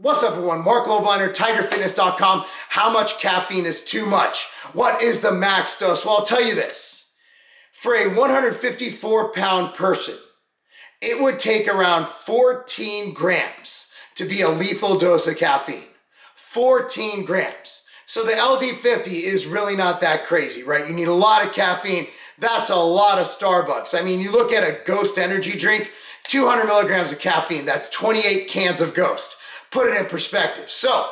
What's up everyone, Mark Lobliner, TigerFitness.com. How much caffeine is too much? What is the max dose? Well, I'll tell you this. For a 154-pound person, it would take around 14 grams to be a lethal dose of caffeine. 14 grams. So the LD50 is really not that crazy, right? You need a lot of caffeine. That's a lot of Starbucks. I mean, you look at a Ghost energy drink, 200 milligrams of caffeine. That's 28 cans of Ghost. Put it in perspective. So,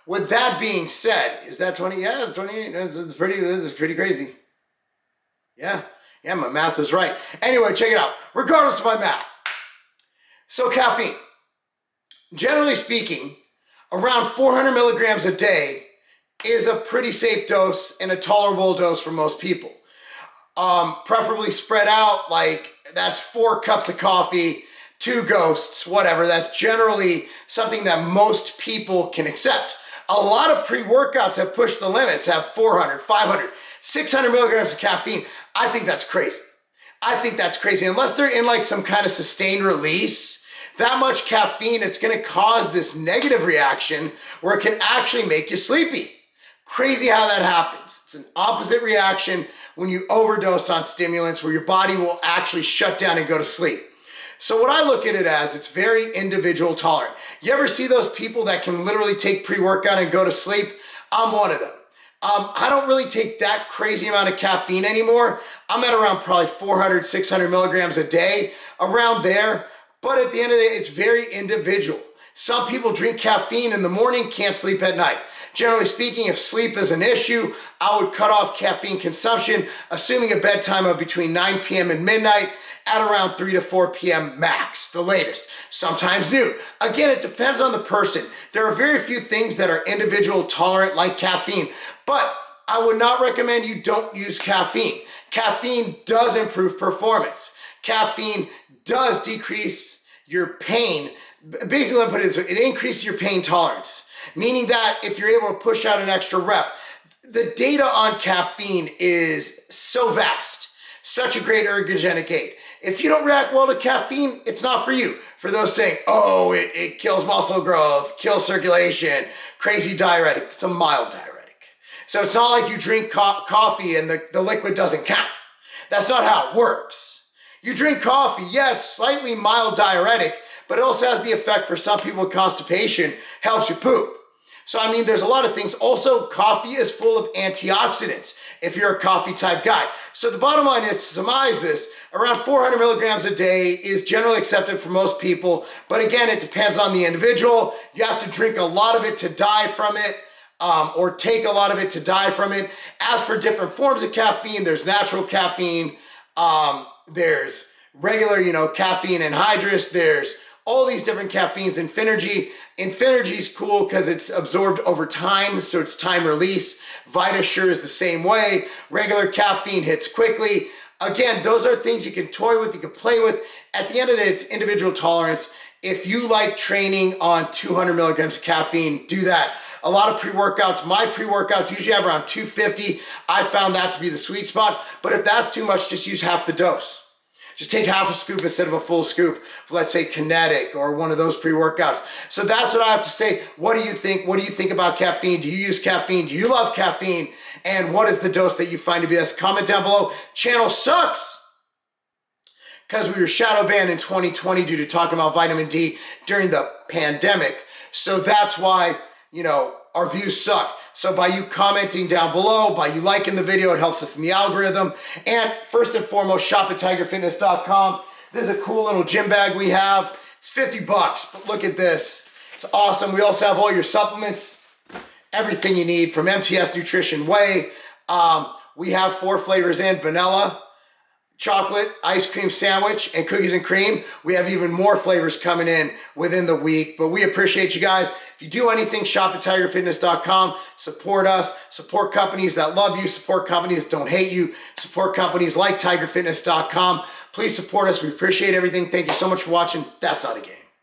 with that being said, is that 20? Yeah, it's 28. It's pretty crazy. Yeah, my math was right. Anyway, check it out. Regardless of my math. So, caffeine. Generally speaking, around 400 milligrams a day is a pretty safe dose and a tolerable dose for most people. Preferably spread out, like that's 4 cups of coffee, 2 Ghosts, whatever. That's generally something that most people can accept. A lot of pre-workouts have pushed the limits, have 400, 500, 600 milligrams of caffeine. I think that's crazy. Unless they're in like some kind of sustained release, that much caffeine, it's gonna cause this negative reaction where it can actually make you sleepy. Crazy how that happens. It's an opposite reaction when you overdose on stimulants where your body will actually shut down and go to sleep. So what I look at it as, it's very individual tolerant. You ever see those people that can literally take pre-workout and go to sleep? I'm one of them. I don't really take that crazy amount of caffeine anymore. I'm at around probably 400, 600 milligrams a day, around there. But at the end of the day, it's very individual. Some people drink caffeine in the morning, can't sleep at night. Generally speaking, if sleep is an issue, I would cut off caffeine consumption, assuming a bedtime of between 9 p.m. and midnight, at around 3 to 4 p.m. max, the latest, sometimes noon. Again, it depends on the person. There are very few things that are individual tolerant like caffeine, but I would not recommend you don't use caffeine. Caffeine does improve performance. Caffeine does decrease your pain. Basically, let me put it this way, it increases your pain tolerance, meaning that if you're able to push out an extra rep, the data on caffeine is so vast, such a great ergogenic aid. If you don't react well to caffeine, it's not for you. For those saying, oh, it kills muscle growth, kills circulation, crazy diuretic, it's a mild diuretic. So it's not like you drink coffee and the liquid doesn't count. That's not how it works. You drink coffee, yeah, it's slightly mild diuretic, but it also has the effect for some people with constipation, helps you poop. So I mean, there's a lot of things. Also, coffee is full of antioxidants if you're a coffee type guy. So the bottom line is, to surmise this, around 400 milligrams a day is generally accepted for most people. But again, it depends on the individual. You have to drink a lot of it to die from it, or take a lot of it to die from it. As for different forms of caffeine, there's natural caffeine, there's regular, caffeine anhydrous, there's all these different caffeines. Infinergy is cool because it's absorbed over time, so it's time release. VitaSure is the same way. Regular caffeine hits quickly. Again, those are things you can toy with, you can play with. At the end of the day, it's individual tolerance. If you like training on 200 milligrams of caffeine, do that. A lot of pre-workouts, my pre-workouts usually have around 250. I found that to be the sweet spot. But if that's too much, just use half the dose. Just take half a scoop instead of a full scoop for, let's say, Kinetic or one of those pre-workouts. So that's what I have to say. What do you think? What do you think about caffeine? Do you use caffeine? Do you love caffeine? And what is the dose that you find to be best? Comment down below. Channel sucks because we were shadow banned in 2020 due to talking about vitamin D during the pandemic. So that's why, our views suck. So by you commenting down below, by you liking the video, it helps us in the algorithm. And first and foremost, shop at TigerFitness.com. This is a cool little gym bag we have. It's $50, but look at this. It's awesome. We also have all your supplements, everything you need from MTS Nutrition Whey. We have 4 flavors in: vanilla, chocolate, ice cream sandwich, and cookies and cream. We have even more flavors coming in within the week, but we appreciate you guys. If you do anything, shop at TigerFitness.com. Support us. Support companies that love you. Support companies that don't hate you. Support companies like TigerFitness.com. Please support us. We appreciate everything. Thank you so much for watching. That's not a game.